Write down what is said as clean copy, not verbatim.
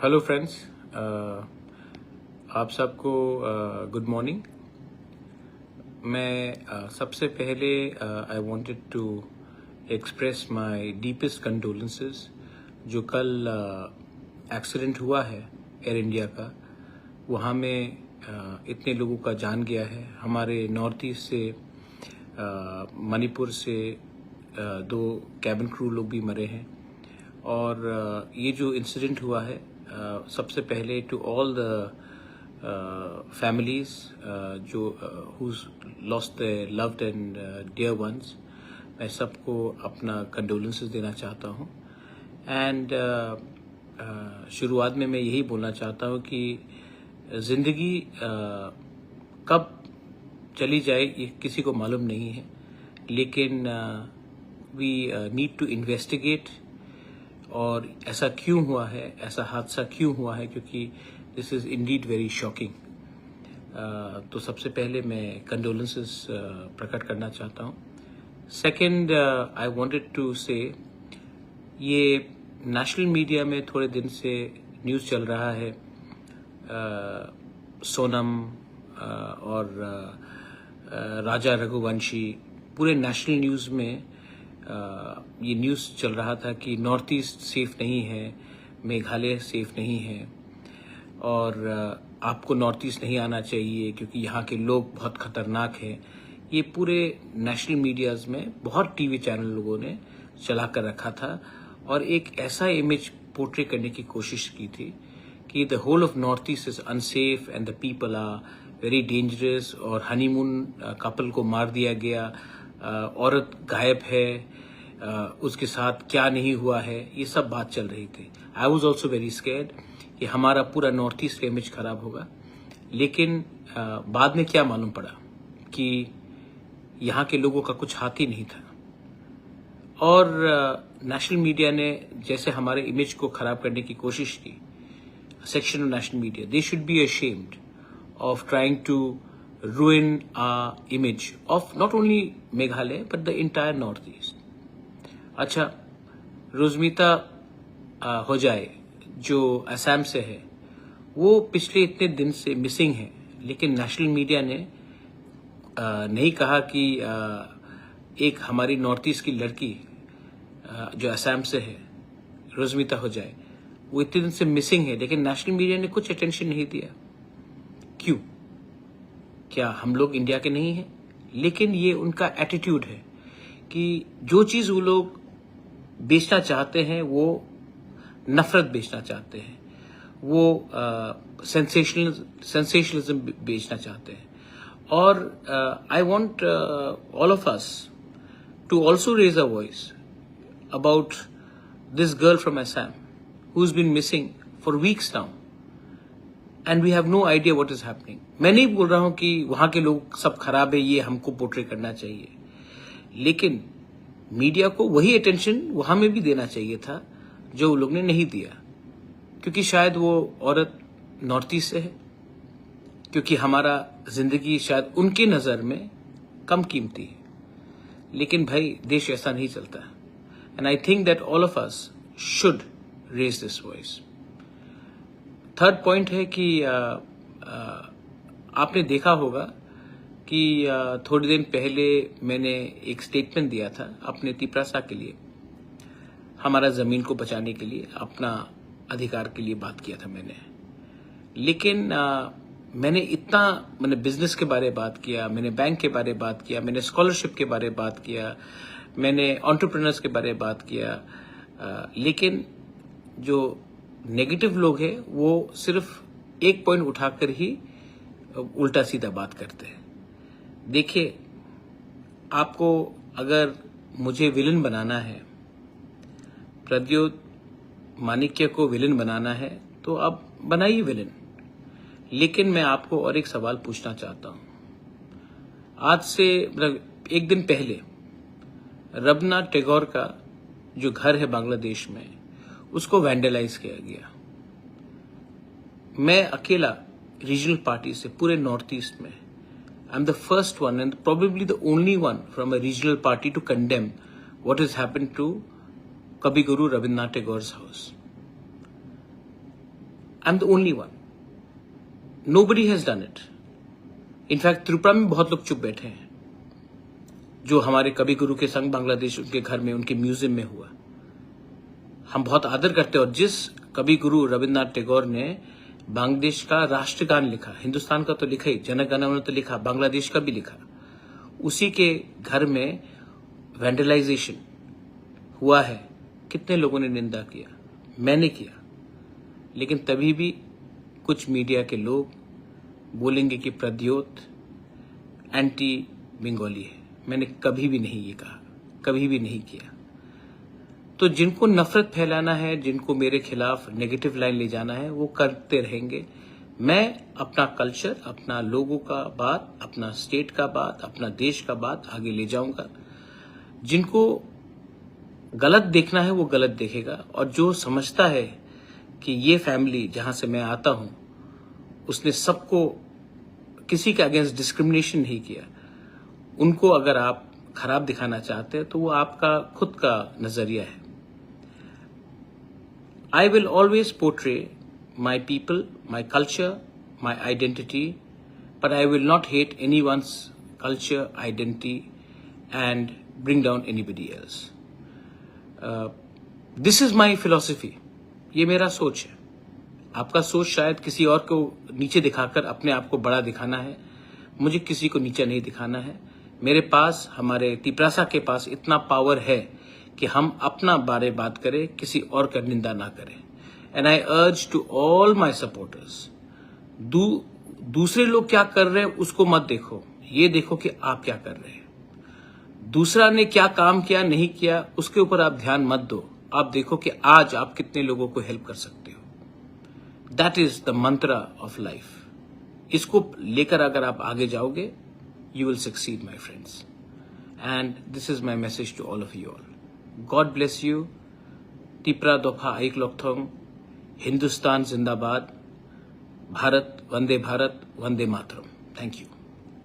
Hello friends, आप सबको good morning. मैं सबसे पहले I wanted to express my deepest condolences जो कल एक्सीडेंट हुआ है एयर इंडिया का। वहाँ में इतने लोगों का जान गया है। हमारे नॉर्थ ईस्ट से मणिपुर से दो कैबिन क्रू लोग भी मरे हैं। और ये जो इंसिडेंट हुआ है, सबसे पहले टू ऑल द फैमिलीज जो whose lost the loved and dear ones, मैं सबको अपना कंडोलेंसेस देना चाहता हूँ। एंड शुरुआत में मैं यही बोलना चाहता हूँ कि ज़िंदगी कब चली जाए ये किसी को मालूम नहीं है, लेकिन वी नीड टू इन्वेस्टिगेट और ऐसा क्यों हुआ है, ऐसा हादसा क्यों हुआ है, क्योंकि this is Indeed very shocking. तो सबसे पहले मैं कंडोलेंसेस प्रकट करना चाहता हूँ। सेकंड, आई वांटेड टू से ये नेशनल मीडिया में थोड़े दिन से न्यूज़ चल रहा है, सोनम और राजा रघुवंशी, पूरे नेशनल न्यूज़ में ये न्यूज़ चल रहा था कि नॉर्थ ईस्ट सेफ नहीं है, मेघालय सेफ नहीं है और आपको नॉर्थ ईस्ट नहीं आना चाहिए क्योंकि यहाँ के लोग बहुत खतरनाक हैं। ये पूरे नेशनल मीडियाज़ में बहुत टीवी चैनल लोगों ने चला कर रखा था और एक ऐसा इमेज पोर्ट्रे करने की कोशिश की थी कि the whole of North East is unsafe and the people are very dangerous और हनीमून कपल को मार दिया गया, औरत गायब है, उसके साथ क्या नहीं हुआ है, ये सब बात चल रही थी। I was also very scared कि हमारा पूरा नॉर्थ ईस्ट का इमेज खराब होगा। लेकिन बाद में क्या मालूम पड़ा कि यहाँ के लोगों का कुछ हाथ ही नहीं था और नेशनल मीडिया ने जैसे हमारे इमेज को खराब करने की कोशिश की, section of national media, they should be ashamed of trying to ruin our image of not only Meghalaya but the entire Northeast. अच्छा, रोजमीता हो जाए जो असम से है, वो पिछले इतने दिन से मिसिंग है, लेकिन नेशनल मीडिया ने नहीं कहा कि एक हमारी नॉर्थ ईस्ट की लड़की जो असम से है, रोजमीता हो जाए, वो इतने दिन से मिसिंग है, लेकिन नेशनल मीडिया ने कुछ अटेंशन नहीं दिया। क्यों? क्या हम लोग इंडिया के नहीं हैं? लेकिन ये उनका एटीट्यूड है कि जो चीज़ वो लोग बेचना चाहते हैं वो नफरत बेचना चाहते हैं, वो सेंसेशनलिज्म बेचना चाहते हैं। और I want all of us to also raise a voice about this girl from Assam who is been missing for weeks now and we have no idea what is happening. मैं नहीं बोल रहा हूं कि वहां के लोग सब खराब है, ये हमको पोर्ट्रे करना चाहिए, लेकिन मीडिया को वही अटेंशन वहां में भी देना चाहिए था जो वो लोग ने नहीं दिया, क्योंकि शायद वो औरत नॉर्थ ईस्ट से है, क्योंकि हमारा जिंदगी शायद उनकी नजर में कम कीमती है। लेकिन भाई, देश ऐसा नहीं चलता and I think that all of us should raise this voice. Third point है कि आपने देखा होगा कि थोड़े दिन पहले मैंने एक स्टेटमेंट दिया था अपने तिपरासा के लिए, हमारा ज़मीन को बचाने के लिए, अपना अधिकार के लिए बात किया था मैंने। लेकिन मैंने बिजनेस के बारे में बात किया, मैंने बैंक के बारे में बात किया, मैंने स्कॉलरशिप के बारे में बात किया, मैंने एंटरप्रेन्योर्स के बारे में बात किया, लेकिन जो नेगेटिव लोग हैं वो सिर्फ एक पॉइंट उठाकर ही उल्टा सीधा बात करते हैं। देखिए, आपको अगर मुझे विलन बनाना है, प्रद्योत माणिक्य को विलन बनाना है, तो आप बनाइए विलन। लेकिन मैं आपको और एक सवाल पूछना चाहता हूं। आज से एक दिन पहले रबीन्द्रनाथ टैगोर का जो घर है बांग्लादेश में, उसको वैंडलाइज किया गया। मैं अकेला रीजनल पार्टी से पूरे नॉर्थ ईस्ट में, I am the first one and probably the only one from a regional party to condemn what is happened to Kavi Guru Rabindranath Tagore's house. I am the only one, nobody has done it. In fact Tripura में बहुत लोग चुप बैठे हैं, जो हमारे कवि गुरु के संग बांग्लादेश उनके घर में, उनके म्यूजियम में हुआ। हम बहुत आदर करते हैं। और जिस कवि गुरु रविन्द्रनाथ टैगोर ने बांग्लादेश का राष्ट्रगान लिखा, हिंदुस्तान का तो लिखा ही, जनगण मन तो लिखा, बांग्लादेश का भी लिखा, उसी के घर में वैंडलाइजेशन हुआ है। कितने लोगों ने निंदा किया, मैंने किया, लेकिन तभी भी कुछ मीडिया के लोग बोलेंगे कि प्रद्योत एंटी बंगाली है। मैंने कभी भी नहीं ये कहा, कभी भी नहीं किया। तो जिनको नफरत फैलाना है, जिनको मेरे खिलाफ नेगेटिव लाइन ले जाना है, वो करते रहेंगे। मैं अपना कल्चर, अपना लोगों का बात, अपना स्टेट का बात, अपना देश का बात आगे ले जाऊंगा। जिनको गलत देखना है वो गलत देखेगा, और जो समझता है कि ये फैमिली जहां से मैं आता हूं, उसने सबको, किसी के अगेंस्ट डिस्क्रिमिनेशन नहीं किया, उनको अगर आप खराब दिखाना चाहते हैं तो वो आपका खुद का नजरिया है। I will always portray my people, my culture, my identity, but I will not hate anyone's culture, identity, and bring down anybody else. This is my philosophy. ये मेरा सोच है। आपका सोच शायद किसी और को नीचे दिखाकर अपने आप को बड़ा दिखाना है। मुझे किसी को नीचा नहीं दिखाना है। मेरे पास, हमारे तिपरासा के पास इतना पावर है कि हम अपना बारे बात करें, किसी और का निंदा ना करें। And I urge to all my supporters, दूसरे लोग क्या कर रहे हैं उसको मत देखो, ये देखो कि आप क्या कर रहे हैं। दूसरा ने क्या काम किया, नहीं किया, उसके ऊपर आप ध्यान मत दो। आप देखो कि आज आप कितने लोगों को हेल्प कर सकते हो। That is the Mantra of life. इसको लेकर अगर आप आगे जाओगे, you will succeed, my friends. And this is my message to all of you all. God bless you. Tipra Dopha Aik Lokthong. Hindustan Zindabad. Bharat, Vande Mataram. Thank you.